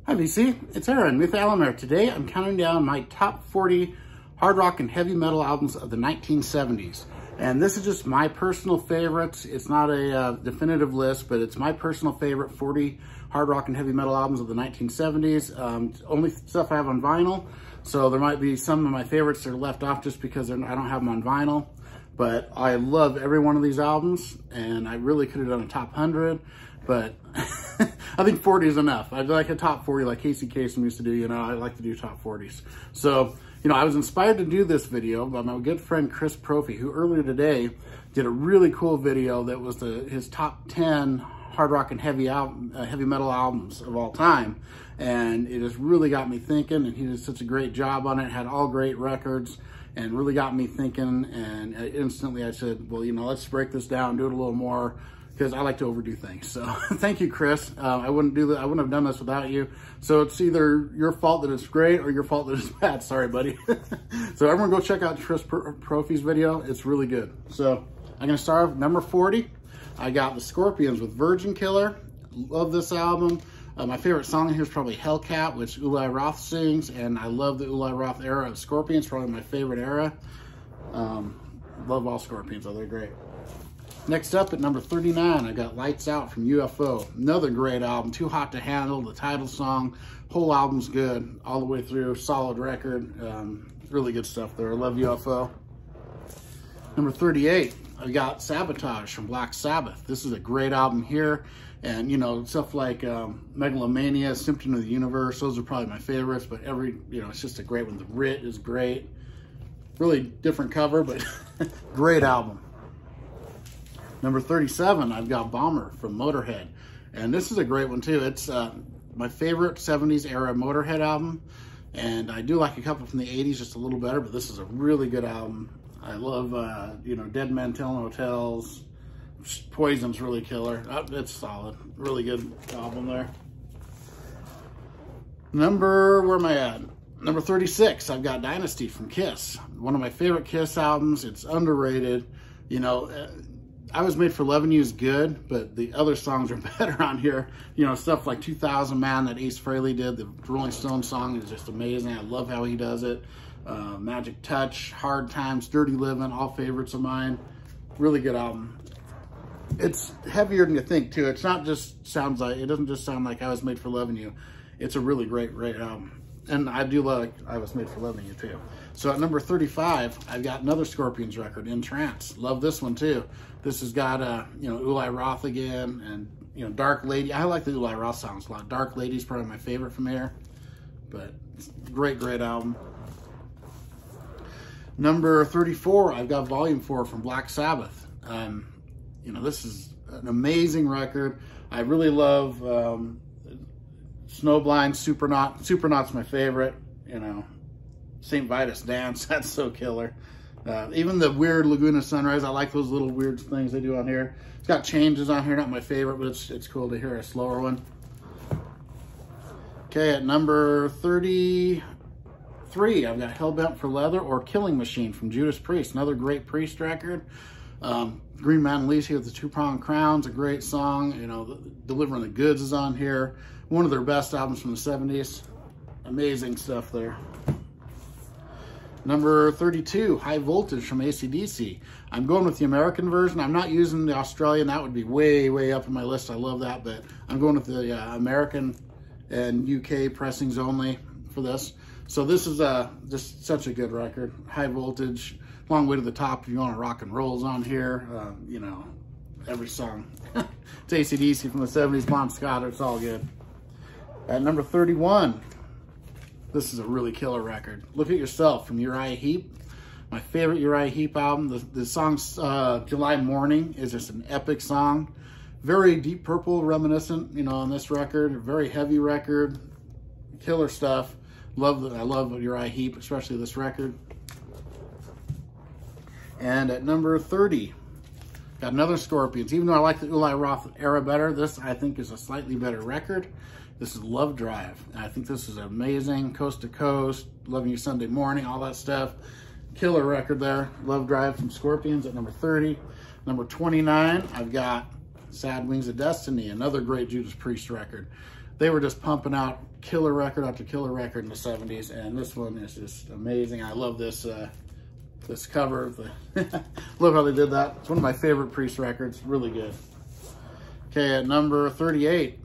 Hi VC, it's Aaron with Halen. Today I'm counting down my top 40 hard rock and heavy metal albums of the 1970s. And this is just my personal favorites. It's not a definitive list, but it's my personal favorite 40 hard rock and heavy metal albums of the 1970s. Only stuff I have on vinyl. So there might be some of my favorites that are left off just because I don't have them on vinyl. But I love every one of these albums, and I really could have done a top 100, but I think 40 is enough. I'd like a top 40 like Casey Kasem used to do, I like to do top 40s. So, I was inspired to do this video by my good friend Chris Profi, who earlier today did a really cool video that was his top 10 hard rock and heavy metal albums of all time. And it just really got me thinking, and he did such a great job on it, had all great records, and really got me thinking. And instantly I said, well, let's break this down, do it a little more, because I like to overdo things. So thank you, Chris. I wouldn't have done this without you. So it's either your fault that it's great or your fault that it's bad. Sorry, buddy. So everyone go check out Chris Profi's video. It's really good. So I'm gonna start with number 40. I got the Scorpions with Virgin Killer. Love this album. My favorite song here is probably Hellcat, which Eli Roth sings, and I love the Eli Roth era of Scorpions, probably my favorite era. Love all Scorpions, they're great. Next up at number 39, I got Lights Out from UFO. Another great album, Too Hot to Handle, the title song. Whole album's good, all the way through, solid record. Really good stuff there, I love UFO. Number 38, I got Sabotage from Black Sabbath. This is a great album here. And, stuff like Megalomania, Symptom of the Universe, those are probably my favorites, but it's just a great one. The Writ is great. Really different cover, but great album. Number 37, I've got Bomber from Motorhead. And this is a great one too. It's my favorite 70s era Motorhead album. And I do like a couple from the 80s just a little better, but this is a really good album. I love, Dead Men Tell No Tales. Poison's really killer. It's solid. Really good album there. Where am I at? Number 36, I've got Dynasty from Kiss. One of my favorite Kiss albums. It's underrated. I Was Made for Loving You is good, but the other songs are better on here. Stuff like 2000 Man that Ace Fraley did, the Rolling Stones song is just amazing. I love how he does it. Magic Touch, Hard Times, Dirty Living, all favorites of mine. Really good album. It's heavier than you think too. It's not just it doesn't just sound like I Was Made for Loving You. It's a really great album. And I do like I Was Made for Loving You too. So at number 35, I've got another Scorpions record, In Trance. Love this one too. This has got Eli Roth again, and Dark Lady. I like the Eli Roth songs a lot. Dark Lady is probably my favorite from here. But great album. Number 34, I've got Volume 4 from Black Sabbath. This is an amazing record. I really love Snowblind, Supernaut's my favorite. St. Vitus Dance, that's so killer. Even the weird Laguna Sunrise, I like those little weird things they do on here. It's got changes on here, not my favorite, but it's cool to hear a slower one. Okay, at number 33, I've got Hellbent for Leather or Killing Machine from Judas Priest, another great Priest record. Green Mountain Lisi with the Two-Pronged Crown's a great song. Delivering the Goods is on here. One of their best albums from the 70s. Amazing stuff there. Number 32, High Voltage from AC/DC. I'm going with the American version. I'm not using the Australian. That would be way up on my list. I love that, but I'm going with the American and UK pressings only for this. So this is just such a good record. High Voltage, Long Way to the Top if you want to rock and rolls on here. Every song. It's AC/DC from the 70s, Bon Scott, it's all good. At number 31, this is a really killer record. Look at Yourself from Uriah Heep. My favorite Uriah Heep album. The song July Morning is just an epic song. Very Deep Purple reminiscent, on this record. Very heavy record. Killer stuff. I love Uriah Heep, especially this record. And at number 30, got another Scorpions. Even though I like the Eli Roth era better, this I think is a slightly better record. This is Love Drive. I think this is amazing. Coast to Coast, Loving You Sunday Morning, all that stuff. Killer record there. Love Drive from Scorpions at number 30. Number 29, I've got Sad Wings of Destiny, another great Judas Priest record. they were just pumping out killer record after killer record in the 70s, and this one is just amazing. I love this this cover of the love how they did that. It's one of my favorite Priest records. Really good. Okay, at number 38,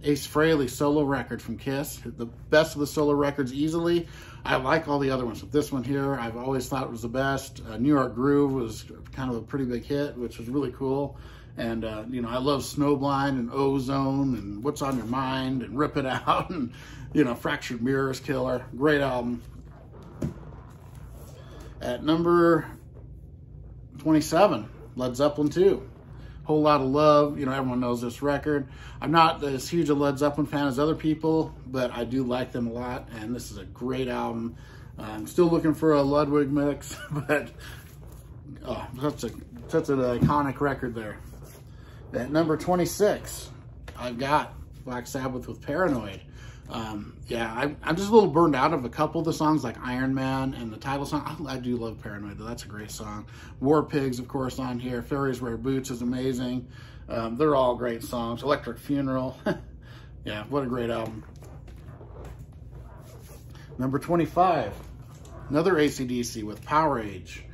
Ace Frehley solo record from Kiss. The best of the solo records easily. I like all the other ones, but this one here, I've always thought was the best. New York Groove was kind of a pretty big hit, which was really cool. And, you know, I love Snowblind and Ozone and What's on Your Mind and Rip It Out and, you know, Fractured Mirrors killer. Great album. At number 27, Led Zeppelin 2. Whole Lot of Love. You know, everyone knows this record. I'm not as huge a Led Zeppelin fan as other people, but I do like them a lot, and this is a great album. I'm still looking for a Ludwig mix, but oh, such an iconic record there. At number 26, I've got Black Sabbath with Paranoid. Yeah, I'm just a little burned out of a couple of the songs, like Iron Man and the title song. I do love Paranoid, though. That's a great song. War Pigs, of course, on here. Fairies Wear Boots is amazing. They're all great songs. Electric Funeral. Yeah, what a great album. Number 25, another AC/DC with Power Age.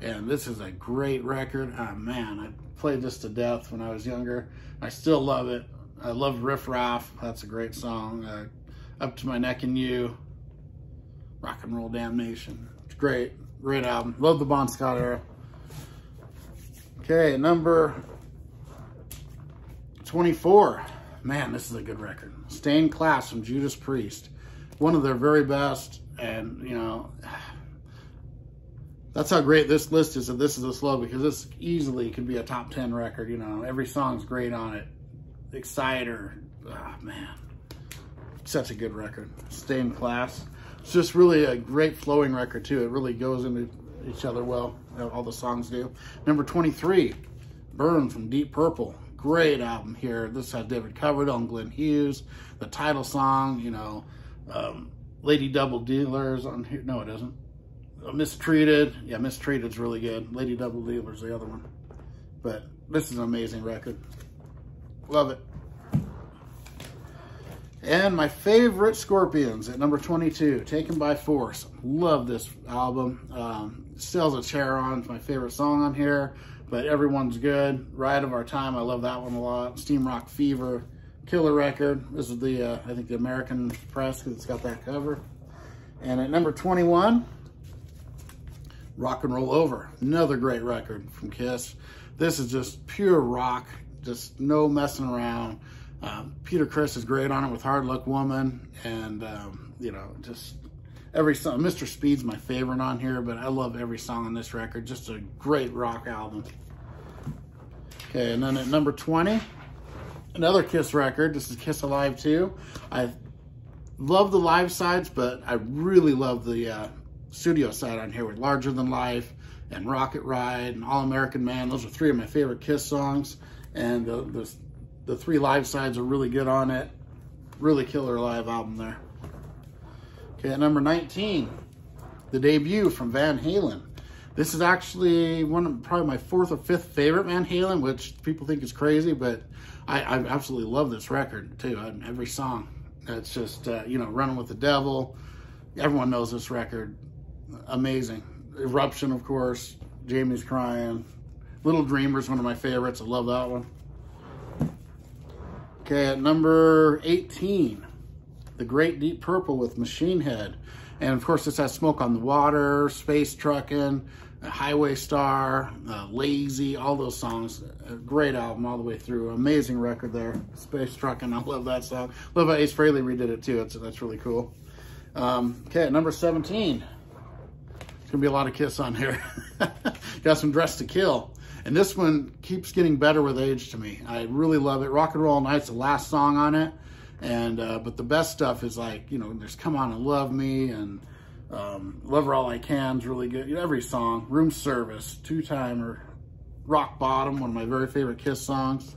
And this is a great record. Man, I played this to death when I was younger. I still love it. I love Riff Raff. That's a great song. Up to My Neck in You. Rock and Roll Damnation. It's great. Great album. Love the Bon Scott era. Okay, number 24. Man, this is a good record. Stained Class from Judas Priest. One of their very best. And, you know, that's how great this list is, and this is this low, because this easily could be a top 10 record. You know, every song's great on it. Exciter. Oh, man. Such a good record. Stained Class. It's just really a great flowing record, too. It really goes into each other well. All the songs do. Number 23, Burn from Deep Purple. Great album here. This has David Coverdale and Glenn Hughes. The title song, you know, Lady Double Dealers on here. No, it doesn't. Mistreated. Yeah, Mistreated's really good. Lady Double Dealer's the other one. But this is an amazing record. Love it. And my favorite Scorpions at number 22, Taken by Force. Love this album. Still Has a Chair On. It's my favorite song on here, but everyone's good. Ride of Our Time, I love that one a lot. Steam Rock Fever, killer record. This is the, I think, the American press, because it's got that cover. And at number 21, Rock and Roll Over. Another great record from Kiss. This is just pure rock, just no messing around. Peter Criss is great on it with Hard Luck Woman, and you know, just every song. Mr. Speed's my favorite on here, but I love every song on this record. Just a great rock album. Okay, and then at number 20, another Kiss record. This is Kiss Alive 2. I love the live sides, but I really love the studio side on here with Larger Than Life and Rocket Ride and All American Man. Those are three of my favorite Kiss songs, and the three live sides are really good on it. Really killer live album there. Okay, at number 19, the debut from Van Halen. This is actually probably my fourth or fifth favorite Van Halen, which people think is crazy, but I absolutely love this record too. Every song. It's just, you know, Running with the Devil. Everyone knows this record. Amazing. Eruption, of course. Jamie's Crying. Little Dreamers, one of my favorites. I love that one. Okay, at number 18, The Great Deep Purple with Machine Head. And of course, this has Smoke on the Water, Space Truckin', Highway Star, Lazy, all those songs. A great album all the way through. Amazing record there. Space Truckin', I love that song. Love how Ace Frehley redid it too. That's really cool. Okay, at number 17, there's gonna be a lot of Kiss on here. Got some Dress to Kill. And this one keeps getting better with age to me. I really love it. Rock and Roll All Night's the last song on it. And but the best stuff is, like, you know, there's Come On and Love Me, and Love Her All I Can's really good. You know, every song. Room Service, Two-Timer, Rock Bottom, one of my very favorite Kiss songs.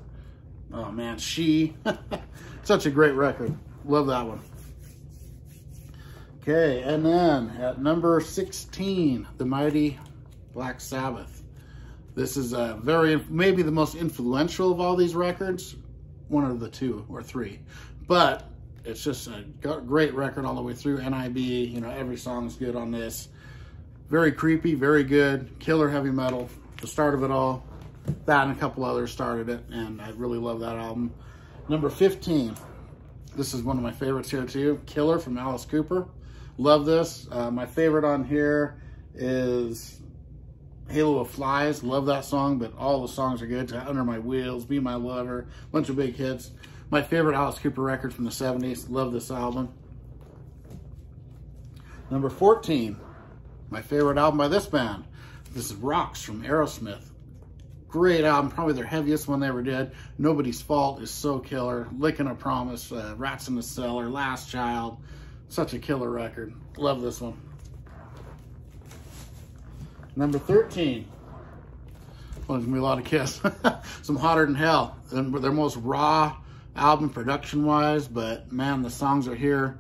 Oh man, She. Such a great record. Love that one. Okay, and then at number 16, The Mighty Black Sabbath. This is maybe the most influential of all these records. One of the two or three. But It's just a great record all the way through. NIB, you know, every song's good on this. Very creepy, very good, killer heavy metal. The start of it all. That and a couple others started it, and I really love that album. Number 15. This is one of my favorites here too. Killer from Alice Cooper. Love this. My favorite on here is Halo of Flies. Love that song, but all the songs are good. Under My Wheels, Be My Lover, bunch of big hits. My favorite Alice Cooper record from the 70s. Love this album. Number 14. My favorite album by this band. This is Rocks from Aerosmith. Great album, probably their heaviest one they ever did. Nobody's Fault is so killer. Licking a Promise, Rats in the Cellar, Last Child. Such a killer record. Love this one. Number 13. Well, there's gonna be a lot of Kiss. Some Hotter Than Hell. Their most raw album production-wise, but man, the songs are here.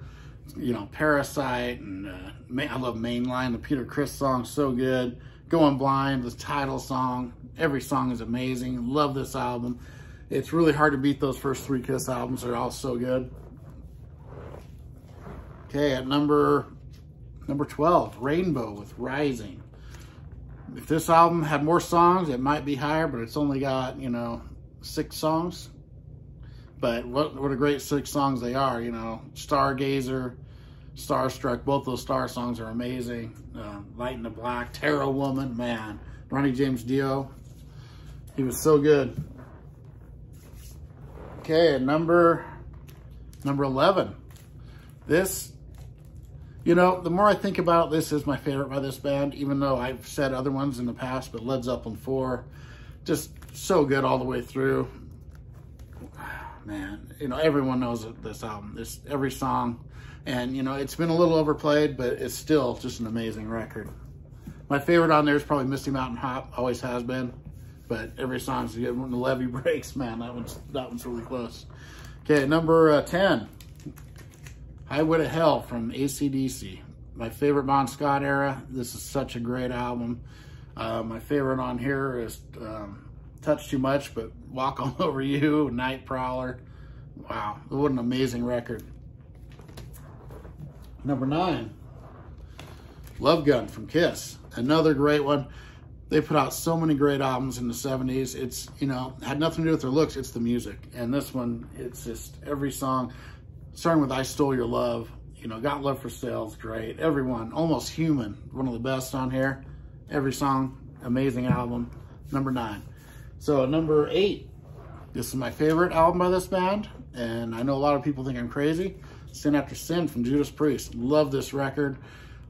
You know, Parasite, and I love Mainline, the Peter Criss song, so good. Going Blind, the title song. Every song is amazing. Love this album. It's really hard to beat those first 3 Kiss albums. They're all so good. Okay, at number 12, Rainbow with Rising. If this album had more songs, it might be higher, but it's only got, you know, 6 songs. But what a great 6 songs they are, you know. Stargazer, Starstruck, both those Star songs are amazing. Light in the Black, Terror Woman, man. Ronnie James Dio, he was so good. Okay, at number 11. This, you know, the more I think about it, this is my favorite by this band, even though I've said other ones in the past, but Led Zeppelin 4, just so good all the way through. Man, you know, everyone knows this album, every song, and you know, it's been a little overplayed, but it's still just an amazing record. My favorite on there is probably Misty Mountain Hop, always has been, but every song's good. When the levee breaks, man, that one's really close. Okay, number 10, Highway to Hell from AC/DC. My favorite Bon Scott era. This is such a great album. My favorite on here is Touch Too Much, but Walk All Over You, Night Prowler. Wow, what an amazing record. Number 9, Love Gun from Kiss. Another great one. They put out so many great albums in the 70s. It's, you know, had nothing to do with their looks, it's the music. And this one, it's just every song, starting with I Stole Your Love, you know, Got Love for Sale's great. Everyone, Almost Human, one of the best on here. Every song, amazing album. Number 9. So number 8, this is my favorite album by this band, and I know a lot of people think I'm crazy. Sin After Sin from Judas Priest. Love this record.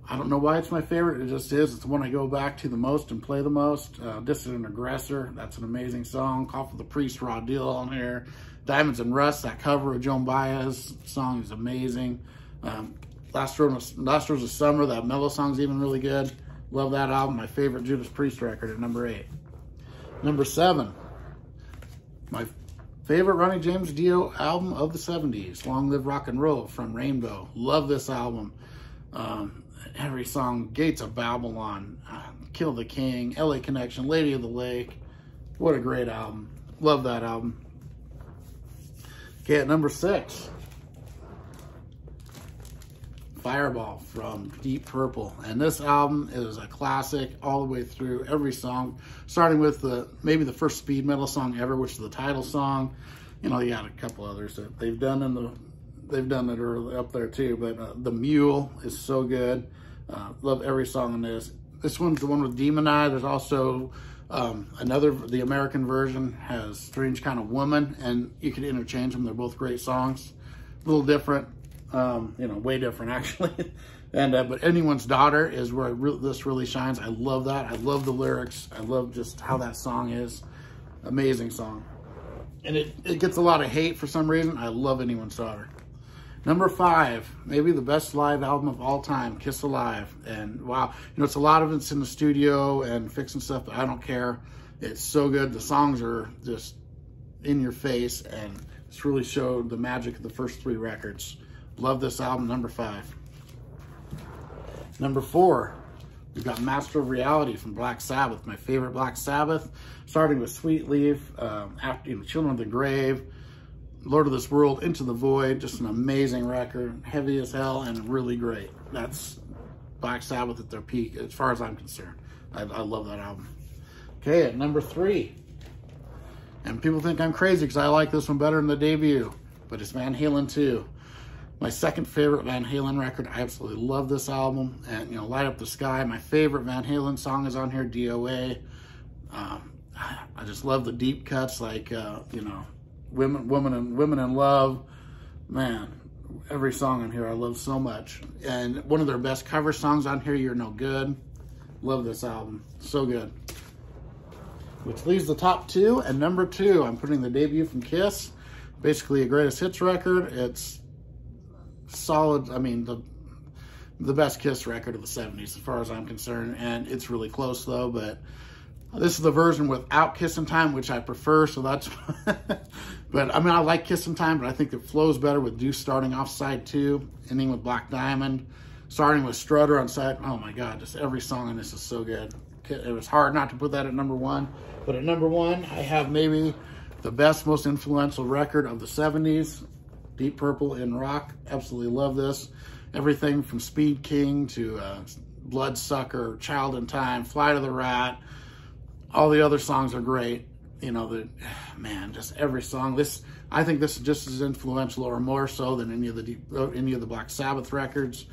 I don't know why it's my favorite, it just is. It's the one I go back to the most and play the most. Dissident Aggressor, that's an amazing song. Call for the Priest, Raw Deal on here. Diamonds and Rust, that cover of Joan Baez song is amazing. Last Rose of Summer, that mellow song's even really good. Love that album, my favorite Judas Priest record at number 8. Number 7, my favorite Ronnie James Dio album of the 70s, Long Live Rock and Roll from Rainbow. Love this album. Every song, Gates of Babylon, Kill the King, LA Connection, Lady of the Lake. What a great album. Love that album. Okay, at number 6, Fireball from Deep Purple. And this album is a classic all the way through, every song, starting with maybe the first speed metal song ever, which is the title song. You know, you got a couple others that they've done that are up there too, but The Mule is so good. Love every song on this. This one's the one with Demon Eye. There's also the American version has Strange Kind of Woman, and you can interchange them. They're both great songs. A little different. You know, way different actually. And but Anyone's Daughter is where this really shines. I love that. I love the lyrics. I love just how that song is. Amazing song. And it gets a lot of hate for some reason. I love Anyone's Daughter. Number 5, maybe the best live album of all time, Kiss Alive. And wow, you know, it's a lot of it's in the studio and fixing stuff, but I don't care. It's so good. The songs are just in your face, and it's really showed the magic of the first 3 records. Love this album. Number 5. Number 4, we've got Master of Reality from Black Sabbath, my favorite Black Sabbath, starting with Sweet Leaf, after, you know, Children of the Grave. Lord of this World, Into the Void, just an amazing record, heavy as hell and really great. That's Black Sabbath at their peak, as far as I'm concerned. I love that album. Okay, at number 3. And people think I'm crazy because I like this one better than the debut, but it's Van Halen 2. My second favorite Van Halen record. I absolutely love this album. And, you know, Light Up the Sky, my favorite Van Halen song is on here, DOA. I just love the deep cuts, like, you know, Women in Love. Man, every song on here I love so much. And one of their best cover songs on here, You're No Good. Love this album, so good. Which leaves the top 2, and number 2, I'm putting the debut from Kiss. Basically a greatest hits record. It's solid, I mean, the best Kiss record of the 70s as far as I'm concerned, and it's really close though, but this is the version without Kissin' Time, which I prefer, so that's, but I mean, I like Kissin' Time, but I think it flows better with Deuce starting off side 2, ending with Black Diamond, starting with Strutter on side, oh my God, just every song on this is so good. It was hard not to put that at number 1, but at number 1, I have maybe the best, most influential record of the 70s, Deep Purple in rock. Absolutely love this. Everything from Speed King to Bloodsucker, Child in Time, Fly to the Rat. All the other songs are great. You know, man, just every song. I think this is just as influential or more so than any of the Black Sabbath records.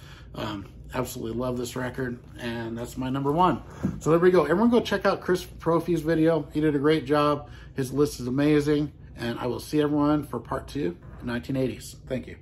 Absolutely love this record, and that's my number 1. So there we go. Everyone go check out Chris Proffi's video. He did a great job. His list is amazing, and I will see everyone for part 2, 1980s. Thank you.